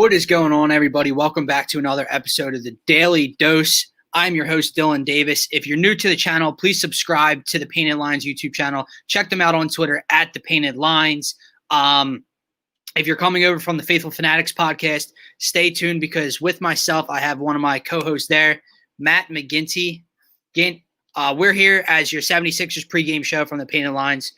What is going on, everybody? Welcome back to another episode of the Daily Dose. I'm your host, Dylan Davis. If you're new to the channel, please subscribe to the Painted Lines YouTube channel. Check them out on Twitter at The Painted Lines. If you're coming over from the Faithful Fanatics podcast, stay tuned because with myself, I have one of my co-hosts there, Matt McGinty. We're here as your 76ers pregame show from the Painted Lines.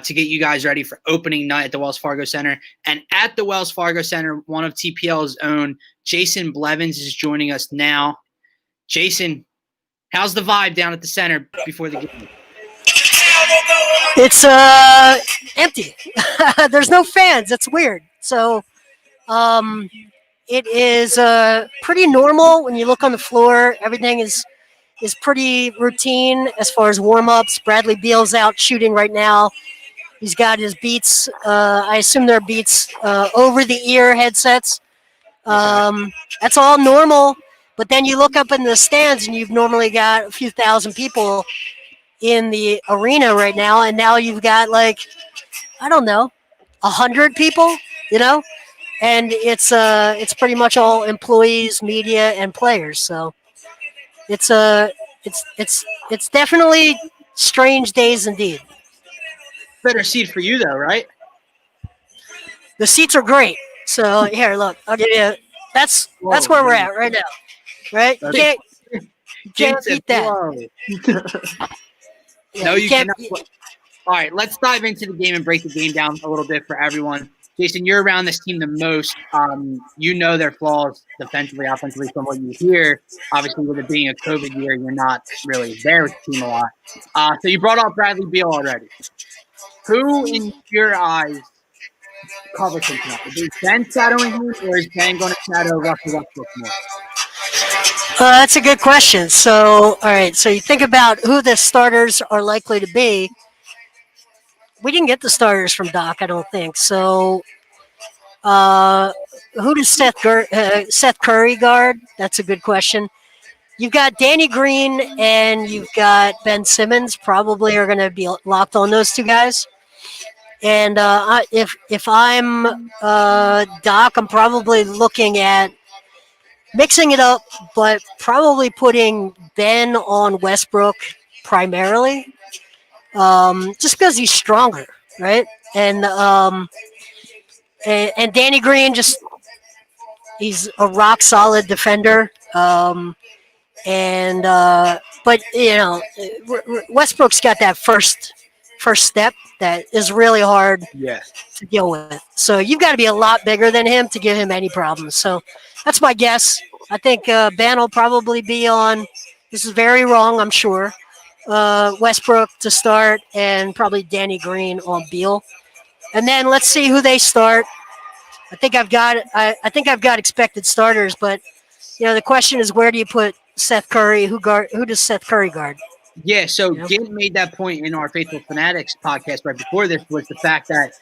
To get you guys ready for opening night at the Wells Fargo Center. And at the Wells Fargo Center, one of TPL's own, Jason Blevins, is joining us now. Jason, how's the vibe down at the center before the game? It's empty. There's no fans. It's weird. So it is pretty normal when you look on the floor. Everything is pretty routine as far as warm-ups. Bradley Beal's out shooting right now. He's got his Beats. I assume they're Beats over-the-ear headsets. That's all normal. But then you look up in the stands, and you've normally got a few thousand people in the arena right now, and now you've got, 100 people, and it's pretty much all employees, media, and players. So it's definitely strange days indeed. Better seat for you, though, right? The seats are great. So here, look, I'll give you. That's where we're at right now, right? You can't beat that. No, you cannot. All right, let's dive into the game and break the game down a little bit for everyone. Jason, you're around this team the most. You know their flaws defensively, offensively from what you hear. Obviously, with it being a COVID year, you're not really there with the team a lot. So you brought up Bradley Beal already. Who, in your eyes, covers him tonight? Is Ben shadowing him, or is Ben going to shadow Russell Westbrook more? That's a good question. So, all right. So you think about who the starters are likely to be. We didn't get the starters from Doc, I don't think. So, who does Seth Curry guard? That's a good question. You've got Danny Green and you've got Ben Simmons. Probably are going to be locked on those two guys. And if I'm Doc, I'm probably looking at mixing it up, but probably putting Ben on Westbrook primarily, just because he's stronger, right? And Danny Green he's a rock solid defender. But Westbrook's got that first step that is really hard to deal with. So you've got to be a lot bigger than him to give him any problems. So that's my guess. I think Ben will probably be on. This is very wrong, I'm sure. Westbrook to start, and probably Danny Green on Beal. And then let's see who they start. I think I've got expected starters, but the question is, where do you put Seth Curry? Who does Seth Curry guard? Yeah, so Gint made that point in our Faithful Fanatics podcast right before this, was the fact that,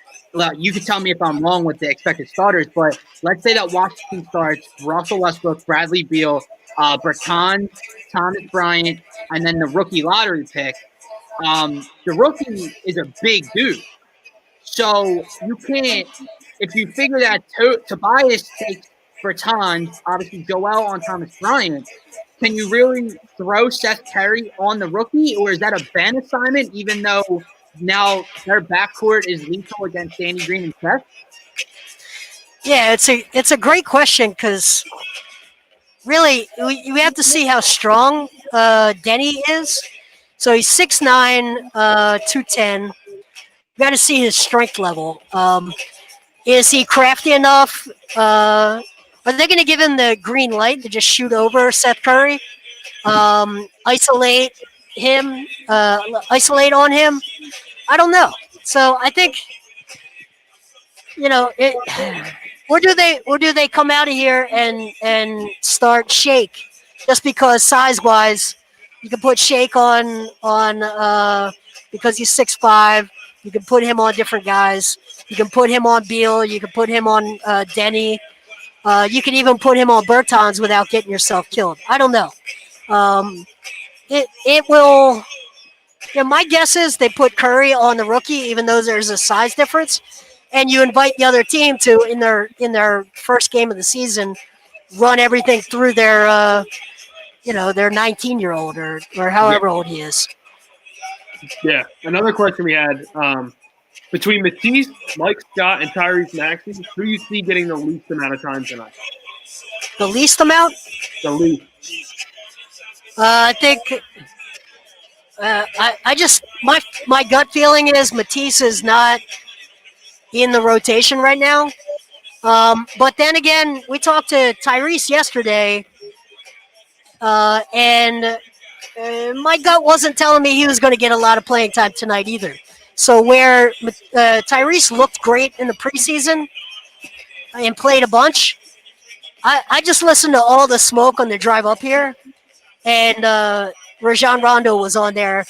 you can tell me if I'm wrong with the expected starters, but let's say that Washington starts Russell Westbrook, Bradley Beal, Bertans, Thomas Bryant, and then the rookie lottery pick. The rookie is a big dude. So you can't, if you figure that Tobias takes Bertans, obviously Joel on Thomas Bryant, can you really throw Seth Curry on the rookie, or is that a Ben assignment, even though now their backcourt is lethal against Danny Green and Seth? Yeah, it's a great question because really we have to see how strong Denny is. So he's 6'9", 210. You got to see his strength level. Is he crafty enough? Are they going to give him the green light to just shoot over Seth Curry? Isolate on him? I don't know. So I think, or do they come out of here and start Shake? Just because size-wise, you can put Shake on because he's 6'5". You can put him on different guys. You can put him on Beal. You can put him on Denny. You can even put him on Bertans without getting yourself killed. I don't know. It will. My guess is they put Curry on the rookie, even though there's a size difference, and you invite the other team to in their first game of the season run everything through their their 19-year-old or however old he is. Yeah. Another question we had between Matisse, Mike Scott, and Tyrese Maxey, who do you see getting the least amount of time tonight? The least amount? The least. I think. I just my gut feeling is Matisse is not in the rotation right now. But then again, we talked to Tyrese yesterday, and my gut wasn't telling me he was going to get a lot of playing time tonight either. So where Tyrese looked great in the preseason and played a bunch, I just listened to all the smoke on the drive up here, and Rajon Rondo was on there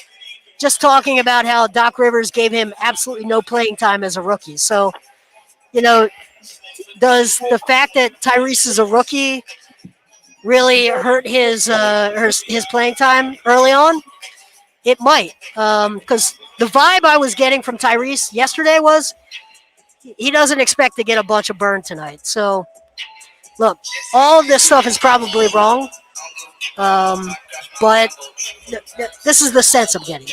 just talking about how Doc Rivers gave him absolutely no playing time as a rookie. So, does the fact that Tyrese is a rookie really hurt his playing time early on? It might, because the vibe I was getting from Tyrese yesterday was he doesn't expect to get a bunch of burn tonight. So, look, all of this stuff is probably wrong, but this is the sense I'm getting.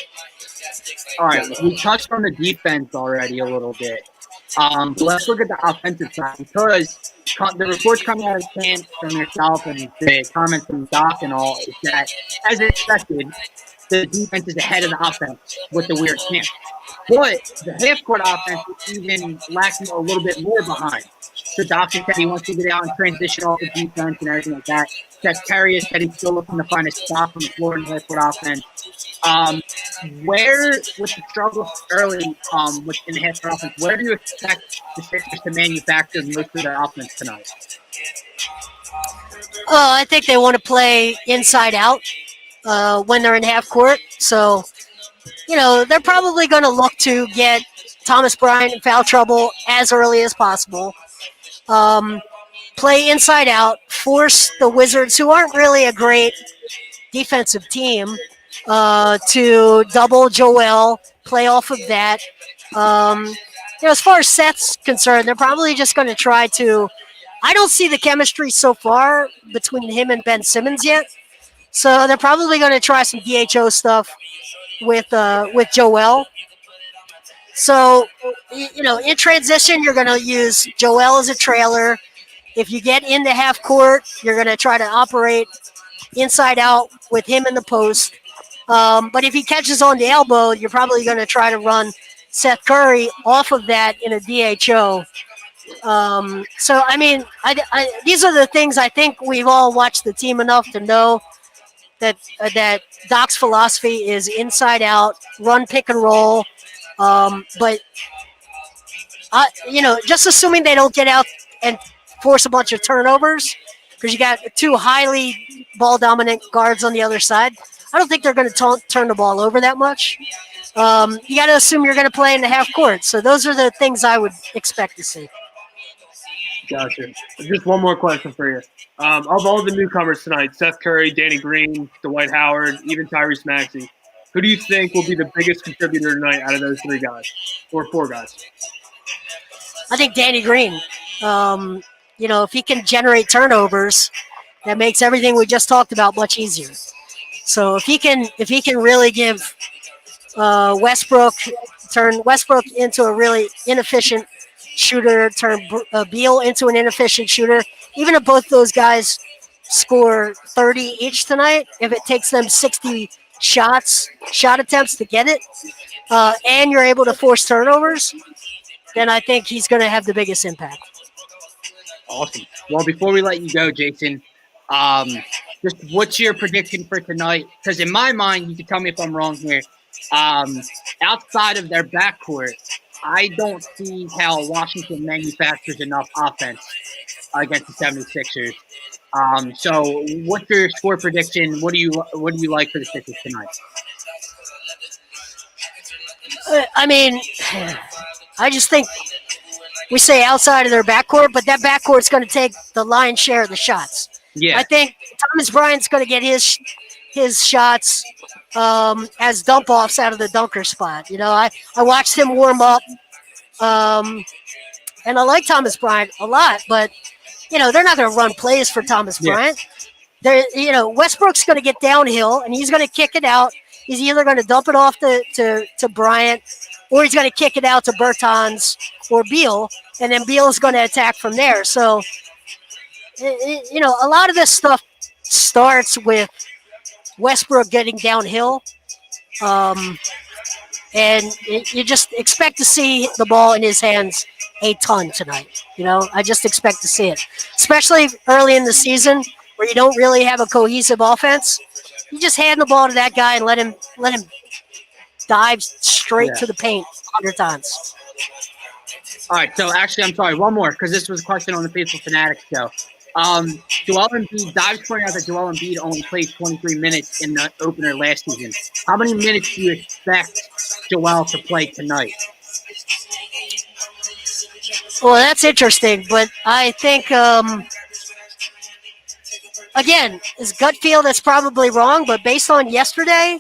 All right, we touched on the defense already a little bit. But let's look at the offensive side, because the reports coming out of camp from yourself and the comments from Doc and all is that, as expected, the defense is ahead of the offense with the weird camp. But the half-court offense is even lacking a little bit more behind. So Doc said he wants to get out and transition off the defense and everything like that. Seth Curry has said he's still looking to find a spot from the floor in the half-court offense. Where, with the struggles early in the half-court offense, where do you expect the Sixers to manufacture most of their offense tonight? I think they want to play inside out when they're in half court. So, they're probably going to look to get Thomas Bryant in foul trouble as early as possible. Play inside out, force the Wizards, who aren't really a great defensive team, to double Joel, play off of that. As far as Seth's concerned, they're probably just going to try to. I don't see the chemistry so far between him and Ben Simmons yet, so they're probably going to try some DHO stuff with Joel. So, in transition, you're going to use Joel as a trailer. If you get into half court, you're going to try to operate inside out with him in the post. But if he catches on the elbow, you're probably going to try to run Seth Curry off of that in a DHO. So, these are the things I think we've all watched the team enough to know that Doc's philosophy is inside out, run pick and roll. But just assuming they don't get out and force a bunch of turnovers, because you got two highly ball dominant guards on the other side. I don't think they're going to turn the ball over that much. You got to assume you're going to play in the half court. So those are the things I would expect to see. Gotcha. Just one more question for you. Of all the newcomers tonight, Seth Curry, Danny Green, Dwight Howard, even Tyrese Maxey, who do you think will be the biggest contributor tonight out of those three guys or four guys? I think Danny Green. If he can generate turnovers, that makes everything we just talked about much easier. So if he can really give Westbrook into a really inefficient shooter, turn Beal into an inefficient shooter, even if both those guys score 30 each tonight, if it takes them 60 shot attempts to get it, and you're able to force turnovers, then I think he's going to have the biggest impact. Awesome. Well, before we let you go, Jason, just what's your prediction for tonight? Because in my mind, you can tell me if I'm wrong here. Outside of their backcourt, I don't see how Washington manufactures enough offense against the 76ers. So what's your score prediction? What do you like for the Sixers tonight? I just think we say outside of their backcourt, but that backcourt's going to take the lion's share of the shots. Yeah. I think Thomas Bryant's going to get his shots as dump-offs out of the dunker spot. I watched him warm up And I like Thomas Bryant a lot, but they're not going to run plays for Thomas Bryant. Westbrook's going to get downhill and he's going to kick it out. He's either going to dump it off to Bryant, or he's going to kick it out to Bertans or Beal, and then Beal's going to attack from there. So, a lot of this stuff starts with Westbrook getting downhill, and you just expect to see the ball in his hands a ton tonight. I just expect to see it, especially early in the season where you don't really have a cohesive offense. You just hand the ball to that guy and let him dive straight to the paint 100 times. All right, so actually, I'm sorry, one more, because this was a question on the Faithful Fanatics show. Joel Embiid, Dives pointed out that Joel Embiid only played 23 minutes in the opener last season. How many minutes do you expect Joel to play tonight? Well, that's interesting, but I think, again, his gut feel that's probably wrong, but based on yesterday,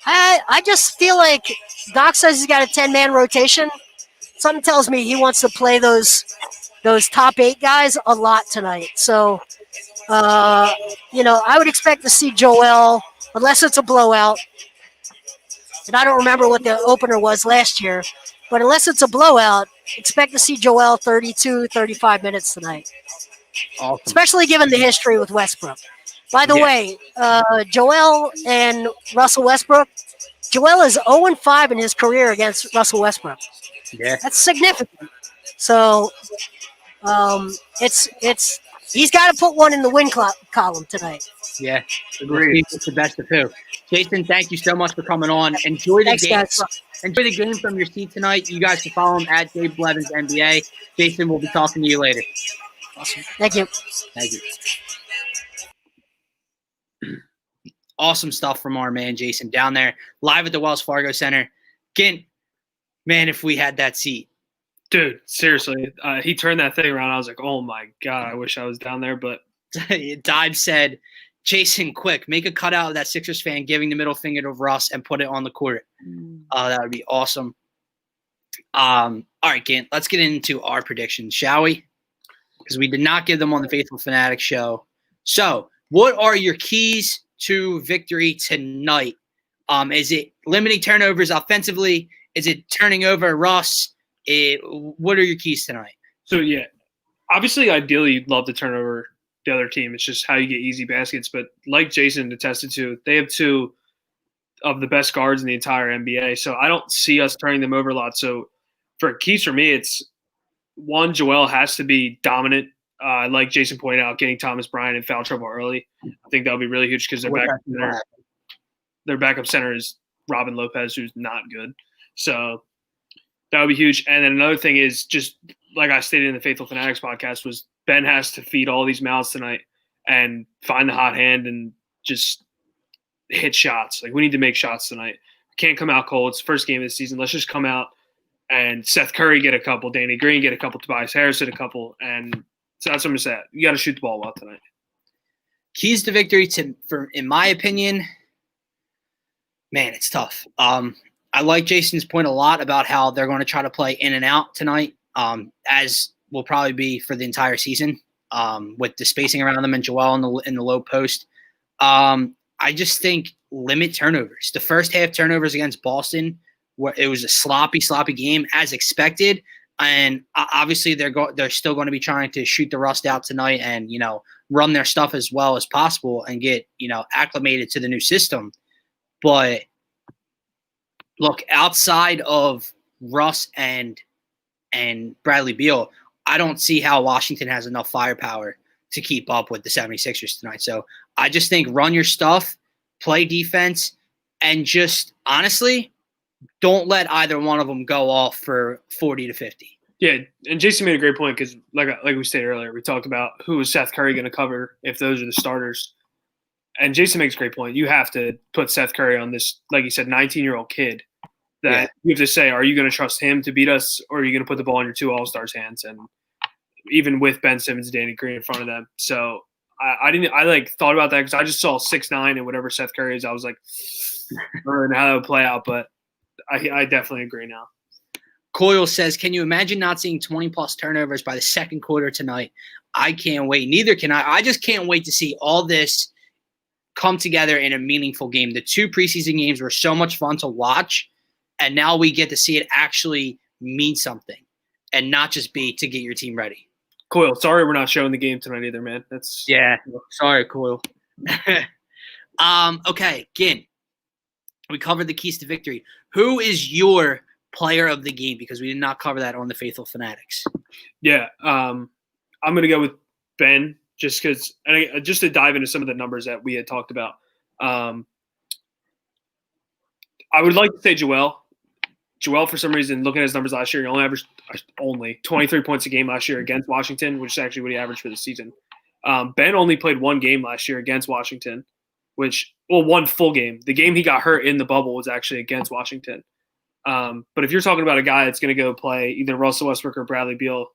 I just feel like Doc says he's got a 10-man rotation. Something tells me he wants to play those top 8 guys a lot tonight. So, I would expect to see Joel, unless it's a blowout. And I don't remember what the opener was last year. But unless it's a blowout, expect to see Joel 32, 35 minutes tonight. Awesome. Especially given the history with Westbrook. By the way, Joel and Russell Westbrook, Joel is 0-5 in his career against Russell Westbrook. Yeah. That's significant. So, he's got to put one in the win column tonight. Yeah, agreed. It's the best of two. Jason, thank you so much for coming on. Enjoy the game. Guys. Enjoy the game from your seat tonight. You guys can follow him at Dave Blevins NBA. Jason, we'll be talking to you later. Awesome. Thank you. Thank you. Awesome stuff from our man Jason down there, live at the Wells Fargo Center. Again, man, if we had that seat. Dude, seriously, he turned that thing around. I was like, oh, my God, I wish I was down there. But Dive said, Jason, quick, make a cutout of that Sixers fan giving the middle finger to Russ and put it on the court. That would be awesome. All right, Gant, let's get into our predictions, shall we? Because we did not give them on the Faithful Fanatic show. So, what are your keys to victory tonight? Is it limiting turnovers offensively? Is it turning over Russ? What are your keys tonight? So, yeah, obviously, ideally, you'd love to turn over the other team. It's just how you get easy baskets. But like Jason attested to, they have 2 of the best guards in the entire NBA. So I don't see us turning them over a lot. So for keys for me, it's one, Joel has to be dominant. Like Jason pointed out, getting Thomas Bryant in foul trouble early. I think that'll be really huge because their backup center is Robin Lopez, who's not good. So that would be huge. And then another thing is, just like I stated in the Faithful Fanatics podcast, was Ben has to feed all these mouths tonight and find the hot hand and just hit shots. Like, we need to make shots tonight. Can't come out cold. It's the first game of the season. Let's just come out and Seth Curry get a couple, Danny Green get a couple, Tobias Harris hit a couple. And so that's what I'm saying. You got to shoot the ball well tonight. Keys to victory, in my opinion, man, it's tough. I like Jason's point a lot about how they're going to try to play in and out tonight, as will probably be for the entire season, with the spacing around them and Joel in the low post. I just think limit turnovers. The first half turnovers against Boston, where it was a sloppy game as expected, and obviously they're still going to be trying to shoot the rust out tonight and run their stuff as well as possible and get acclimated to the new system. But look, outside of Russ and Bradley Beal, I don't see how Washington has enough firepower to keep up with the 76ers tonight. So I just think run your stuff, play defense, and just honestly don't let either one of them go off for 40 to 50. Yeah, and Jason made a great point because, like we stated earlier, we talked about who is Seth Curry going to cover if those are the starters. And Jason makes a great point. You have to put Seth Curry on this, like you said, 19-year-old kid that you have to say, are you going to trust him to beat us, or are you going to put the ball in your 2 All-Stars' hands? And even with Ben Simmons and Danny Green in front of them. So I thought about that because I just saw 6'9" and whatever Seth Curry is. I was like, I don't know how that would play out, but I definitely agree now. Coyle says, can you imagine not seeing 20-plus turnovers by the second quarter tonight? I can't wait. Neither can I. I just can't wait to see all this come together in a meaningful game. The 2 preseason games were so much fun to watch, and now we get to see it actually mean something and not just be to get your team ready. Coyle, sorry we're not showing the game tonight either, man. Sorry, Coyle. Okay, Ginn. We covered the keys to victory. Who is your player of the game? Because we did not cover that on the Faithful Fanatics. Yeah, I'm going to go with Ben just because – just to dive into some of the numbers that we had talked about. I would like to say Joel. Joel, for some reason, looking at his numbers last year, he only averaged 23 points a game last year against Washington, which is actually what he averaged for the season. Ben only played 1 game last year against Washington, one full game. The game he got hurt in the bubble was actually against Washington. But if you're talking about a guy that's going to go play either Russell Westbrook or Bradley Beal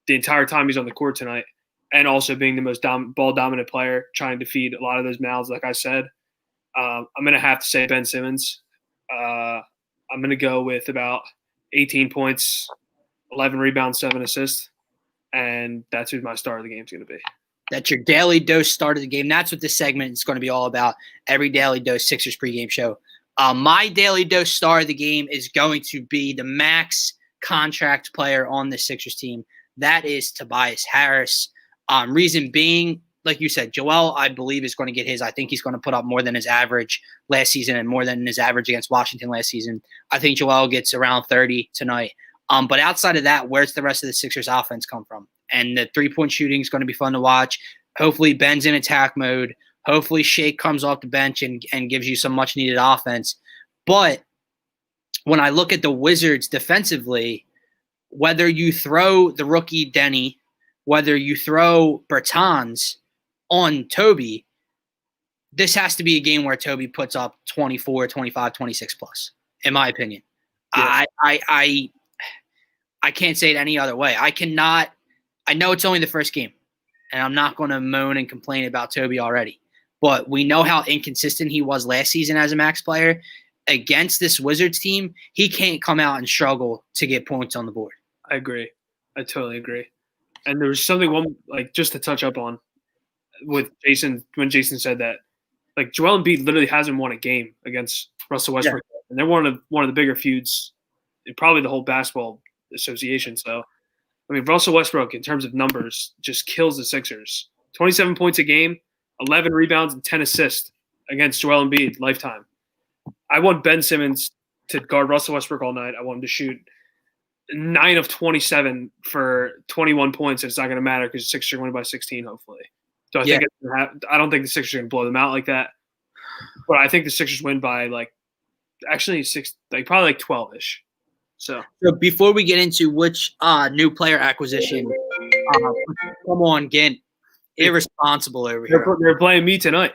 the entire time he's on the court tonight, and also being the most ball-dominant player, trying to feed a lot of those mouths, like I said, I'm going to have to say Ben Simmons. I'm going to go with about 18 points, 11 rebounds, 7 assists, and that's who my star of the game is going to be. That's your Daily Dose start of the game. That's what this segment is going to be all about. Every Daily Dose Sixers pregame show. My Daily Dose star of the game is going to be the max contract player on the Sixers team. That is Tobias Harris. Reason being, like you said, Joel, I believe, is going to get his. I think he's going to put up more than his average last season and more than his average against Washington last season. I think Joel gets around 30 tonight. But outside of that, where's the rest of the Sixers offense come from? And the three-point shooting is going to be fun to watch. Hopefully Ben's in attack mode. Hopefully Shake comes off the bench and gives you some much-needed offense. But when I look at the Wizards defensively, whether you throw the rookie Denny, whether you throw Bertans on Toby, this has to be a game where Toby puts up 24, 25, 26 plus, in my opinion. Yeah. I can't say it any other way. I know it's only the first game, and I'm not going to moan and complain about Toby already. But we know how inconsistent he was last season as a max player. Against this Wizards team, he can't come out and struggle to get points on the board. I agree. I totally agree. And there was something just to touch up on with Jason when Jason said that, like, Joel Embiid literally hasn't won a game against Russell Westbrook, and they're one of the bigger feuds in probably the whole basketball association. So, I mean, Russell Westbrook in terms of numbers just kills the Sixers. 27 points a game, 11 rebounds, and 10 assists against Joel Embiid lifetime. I want Ben Simmons to guard Russell Westbrook all night. I want him to shoot 9 of 27 for 21 points. And it's not going to matter because the Sixers are going to win by 16, hopefully. So I don't think the Sixers are going to blow them out like that. But I think the Sixers win by probably 12-ish. So before we get into which new player acquisition, come on, get irresponsible over here. They're playing me tonight.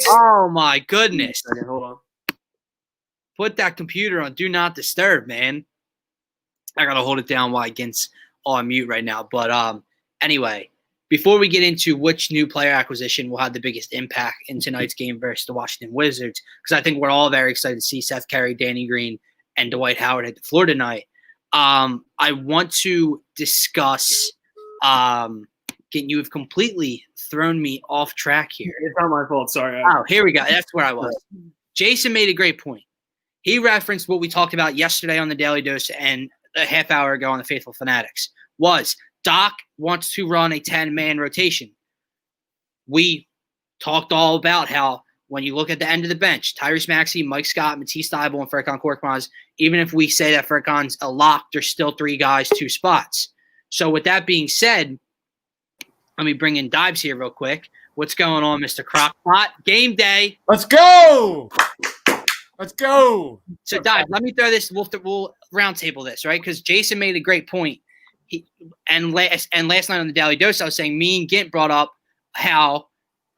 Oh my goodness! Hold on. Put that computer on Do Not Disturb, man. I gotta hold it down while Gint's on mute right now. But anyway, before we get into which new player acquisition will have the biggest impact in tonight's game versus the Washington Wizards, because I think we're all very excited to see Seth Curry, Danny Green, and Dwight Howard hit the floor tonight. I want to discuss. You have completely thrown me off track here. It's not my fault. Sorry. Oh, here we go. That's where I was. Jason made a great point. He referenced what we talked about yesterday on the Daily Dose and a half hour ago on the Faithful Fanatics. Was Doc wants to run a 10-man rotation. We talked all about how when you look at the end of the bench, Tyrese Maxey, Mike Scott, Matisse Thybulle, and Furkan Korkmaz, even if we say that Furkan's a lock, there's still 3 guys, 2 spots. So with that being said, let me bring in Dibes here real quick. What's going on, Mr. Crockpot? Game day. Let's go. Let's go. So, Dibes, let me throw this. We'll roundtable this, right? Because Jason made a great point. Last night on the Daily Dose, I was saying me and Gint brought up how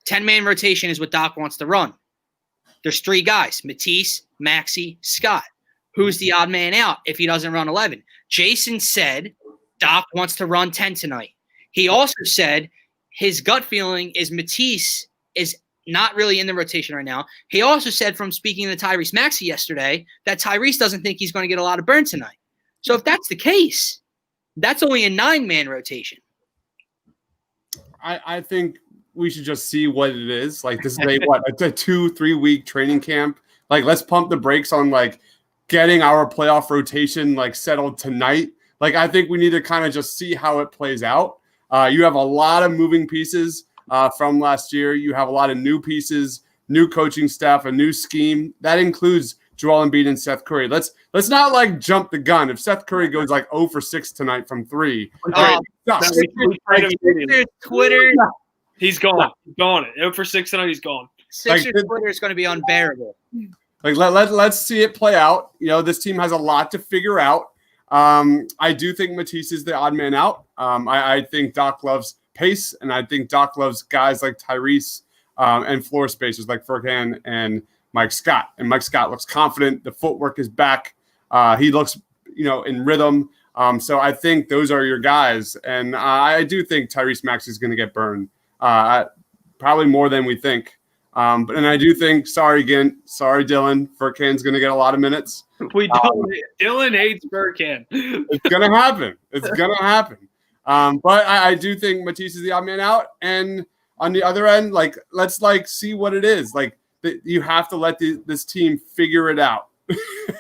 10-man rotation is what Doc wants to run. There's 3 guys, Matisse, Maxey, Scott. Who's the odd man out if he doesn't run 11? Jason said Doc wants to run 10 tonight. He also said his gut feeling is Matisse is not really in the rotation right now. He also said from speaking to Tyrese Maxey yesterday that Tyrese doesn't think he's going to get a lot of burn tonight. So if that's the case, that's only a 9-man rotation. I think we should just see what it is. Like, this is a 2-3 week training camp. Like, let's pump the brakes on like getting our playoff rotation like settled tonight. Like, I think we need to kind of just see how it plays out. You have a lot of moving pieces from last year. You have a lot of new pieces, new coaching staff, a new scheme that includes Joel Embiid and Seth Curry. Let's not like jump the gun. If Seth Curry goes like 0 for 6 tonight from 3, Twitter, he's gone. He's gone. 0 for 6 tonight. He's gone. Sixers Twitter is going to be unbearable. Like let's see it play out. You know, this team has a lot to figure out. I do think Matisse is the odd man out. I think Doc loves pace, and I think Doc loves guys like Tyrese and floor spacers like Furkan and Mike Scott. And Mike Scott looks confident. The footwork is back. He looks, in rhythm. So I think those are your guys. And I do think Tyrese Maxey is going to get burned, probably more than we think. And I do think, sorry, Dylan, Furkan's going to get a lot of minutes. We don't. Dylan hates Furkan. It's going to happen. It's going to happen. But I do think Matisse is the odd man out. And on the other end, like, let's see what it is. Like, you have to let this team figure it out.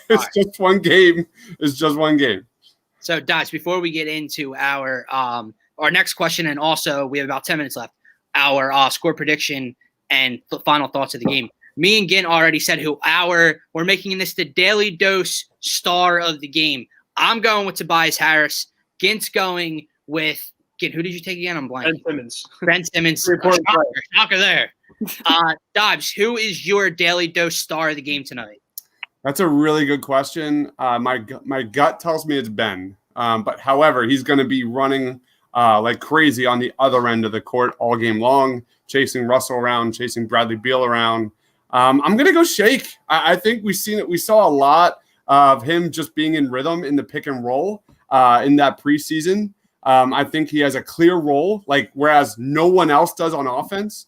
It's just one game. It's just one game. So, Dodge, before we get into our next question, and also we have about 10 minutes left, our score prediction and the final thoughts of the game. Me and Gint already said we're making this the Daily Dose star of the game. I'm going with Tobias Harris. Gint's going with Gint. Who did you take again? I'm blanking. Ben Simmons. Ben Simmons. Shocker there. Dobbs, who is your Daily Dose star of the game tonight? That's a really good question. My gut tells me it's Ben. But however, he's going to be running like crazy on the other end of the court all game long, chasing Russell around, chasing Bradley Beal around. I'm going to go Shake. I think we saw a lot of him just being in rhythm in the pick and roll in that preseason. I think he has a clear role, like whereas no one else does on offense.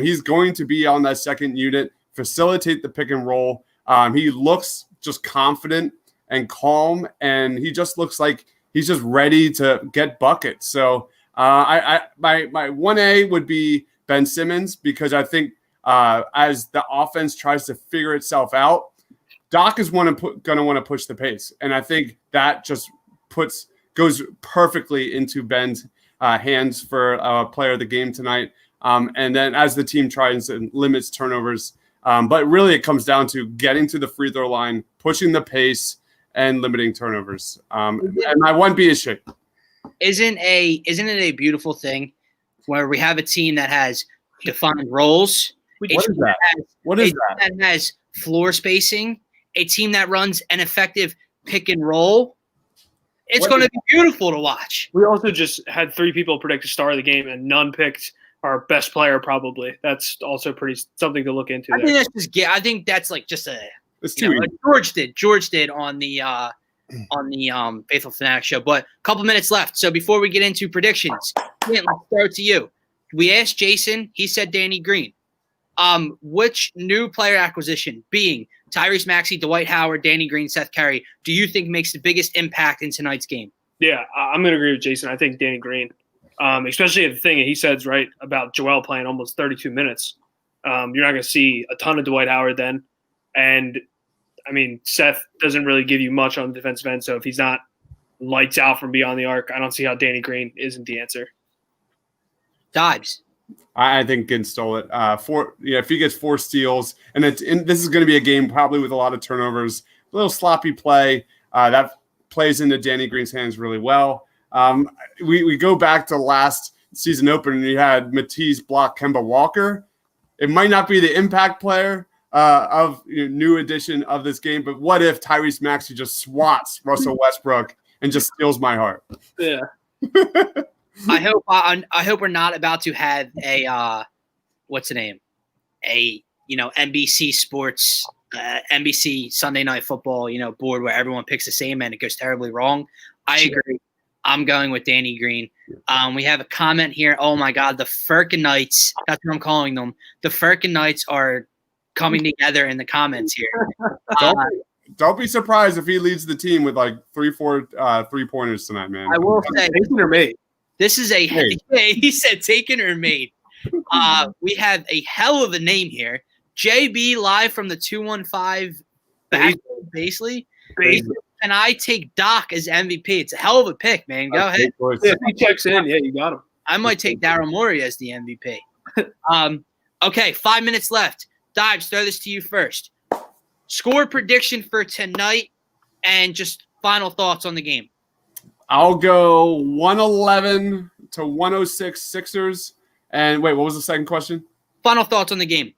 He's going to be on that second unit, facilitate the pick and roll. He looks just confident and calm, and he just looks like he's just ready to get buckets. So my 1A would be Ben Simmons, because I think as the offense tries to figure itself out, Doc is going to want to push the pace, and I think that just goes perfectly into Ben's hands for player of the game tonight. And then as the team tries and limits turnovers, but really it comes down to getting to the free throw line, pushing the pace, and limiting turnovers. And my 1B is Shake. Isn't it a beautiful thing where we have a team that has defined roles? What is that? What is that? That has floor spacing, a team that runs an effective pick and roll. It's going to be beautiful to watch. We also just had 3 people predict the star of the game, and none picked our best player. Probably that's also pretty something to look into. I think that's like just a. It's too easy. Like George did on the Faithful Fanatic show. But a couple minutes left. So before we get into predictions, let's throw it to you. We asked Jason. He said Danny Green. Which new player acquisition, being Tyrese Maxey, Dwight Howard, Danny Green, Seth Curry, do you think makes the biggest impact in tonight's game? Yeah, I'm going to agree with Jason. I think Danny Green, especially if the thing he said's right about Joel playing almost 32 minutes. You're not going to see a ton of Dwight Howard then. And, I mean, Seth doesn't really give you much on the defensive end. So if he's not lights out from beyond the arc, I don't see how Danny Green isn't the answer. Dives. I think Ginn stole it. If he gets 4 steals, and this is going to be a game probably with a lot of turnovers, a little sloppy play, that plays into Danny Green's hands really well. We go back to last season opener, and you had Matisse block Kemba Walker. It might not be the impact player of new edition of this game, but what if Tyrese Maxey just swats Russell Westbrook and just steals my heart? Yeah. I hope we're not about to have a what's the name? A NBC Sports NBC Sunday Night Football board where everyone picks the same and it goes terribly wrong. I agree. I'm going with Danny Green. We have a comment here. Oh my God, the Furkanites. That's what I'm calling them. The Furkanites are coming together in the comments here. Don't be surprised if he leads the team with like 4 3-pointers tonight, man. I will say, taken or made? this is a Made. he said taken or made. We have a hell of a name here. JB live from the 215 back Basley. And I take Doc as MVP. It's a hell of a pick, man. Go ahead. Yeah, if he checks in, yeah, you got him. I might take Daryl Morey as the MVP. Okay, 5 minutes left. Dives, throw this to you first. Score prediction for tonight and just final thoughts on the game. I'll go 111 to 106 Sixers. And wait, what was the second question? Final thoughts on the game.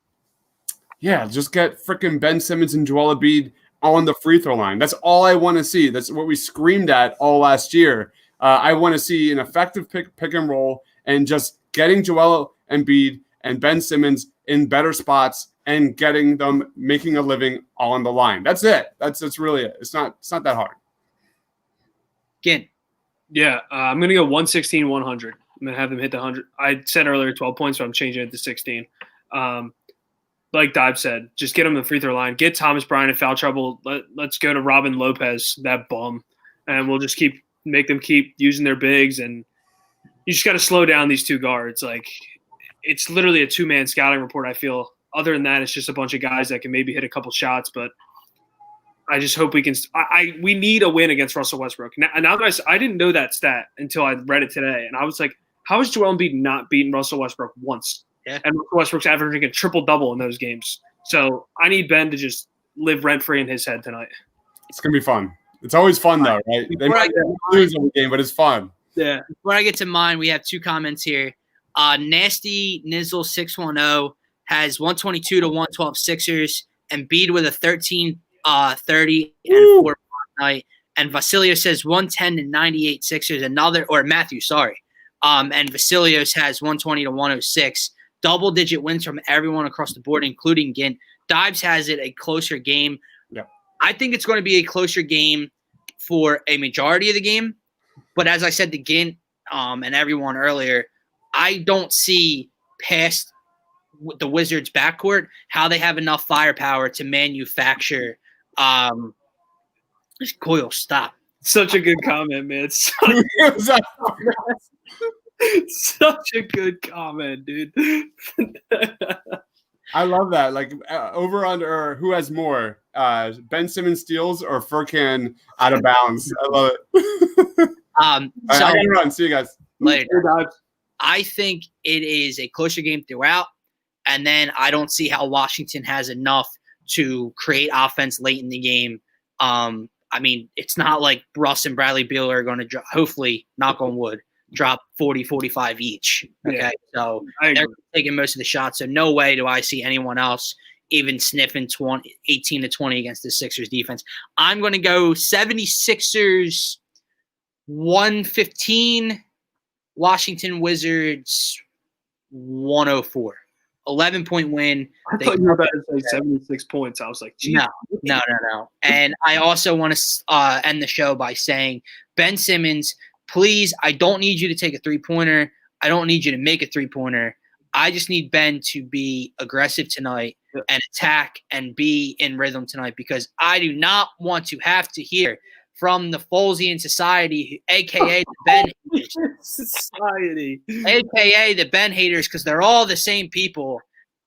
Yeah, just get freaking Ben Simmons and Joel Embiid on the free throw line. That's all I want to see. That's what we screamed at all last year. I want to see an effective pick and roll and just getting Joel Embiid and Ben Simmons in better spots and getting them making a living on the line. That's it. That's really it. It's not that hard. Again. Yeah, I'm going to go 116, 100. I'm going to have them hit the 100. I said earlier 12 points, so I'm changing it to 16. Like Dive said, just get him the free throw line. Get Thomas Bryant in foul trouble. Let's go to Robin Lopez, that bum. And we'll just make them keep using their bigs. And you just got to slow down these two guards. Like, it's literally a two-man scouting report, I feel. Other than that, it's just a bunch of guys that can maybe hit a couple shots. But I just hope we can we need a win against Russell Westbrook. Now that I didn't know that stat until I read it today. And I was like, how is Joel Embiid not beating Russell Westbrook once? Yeah. And Russell Westbrook's averaging a triple-double in those games. So I need Ben to just live rent-free in his head tonight. It's going to be fun. It's always fun, though, right? They might lose every game, but it's fun. Yeah. Before I get to mine, we have two comments here. Nasty Nizzle 610 has 122 to 112 Sixers, and Embiid with a 13, 30 and 4 night. And Vasilio says 110 to 98 Sixers. Matthew, sorry. And Vasilios has 120 to 106. Double-digit wins from everyone across the board, including Gint. Dives has it a closer game. Yeah. I think it's going to be a closer game for a majority of the game. But as I said to Gint and everyone earlier, I don't see past the Wizards' backcourt how they have enough firepower to manufacture. Coyle, stop. Such a good comment, man. Such a good comment, dude. I love that. Like over under who has more, Ben Simmons steals or Furkan out of bounds. I love it. I gotta run. See you guys later. I think it is a closer game throughout, and then I don't see how Washington has enough to create offense late in the game. I mean, it's not like Russ and Bradley Beal are going to hopefully, knock on wood, drop 40, 45 each. Okay, yeah. So they're taking most of the shots. So no way do I see anyone else even sniffing 18 to 20 against the Sixers defense. I'm going to go 76ers 115, Washington Wizards 104. 11-point win. I thought you were about to say 76 points. I was like, geez. No. And I also want to end the show by saying, Ben Simmons, please, I don't need you to take a three-pointer. I don't need you to make a three-pointer. I just need Ben to be aggressive tonight and attack and be in rhythm tonight, because I do not want to have to hear from the Folesian Society, a.k.a. the Ben Society, a.k.a. the Ben haters, because they're all the same people,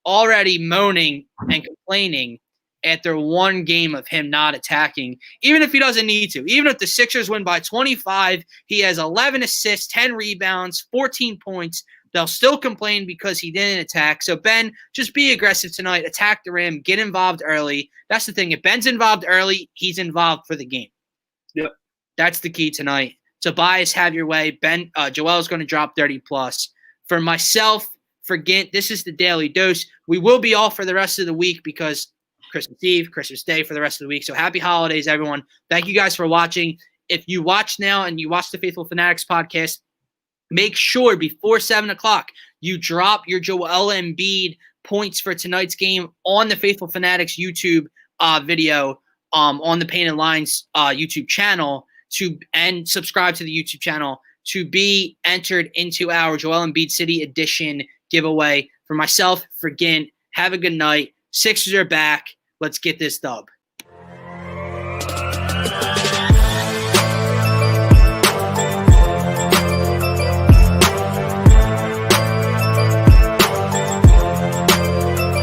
already moaning and complaining after one game of him not attacking, even if he doesn't need to. Even if the Sixers win by 25, he has 11 assists, 10 rebounds, 14 points. They'll still complain because he didn't attack. So, Ben, just be aggressive tonight. Attack the rim. Get involved early. That's the thing. If Ben's involved early, he's involved for the game. Yep. That's the key tonight. Tobias, have your way. Joel's going to drop 30+. For myself, for Gint, this is the Daily Dose. We will be off for the rest of the week because Christmas Eve, Christmas Day for the rest of the week. So happy holidays, everyone. Thank you guys for watching. If you watch now and you watch the Faithful Fanatics podcast, make sure before 7 o'clock you drop your Joel Embiid points for tonight's game on the Faithful Fanatics YouTube video on the Painted Lines YouTube channel, and subscribe to the YouTube channel to be entered into our Joel Embiid City Edition giveaway. For myself, for Gint, have a good night. Sixers are back. Let's get this dub.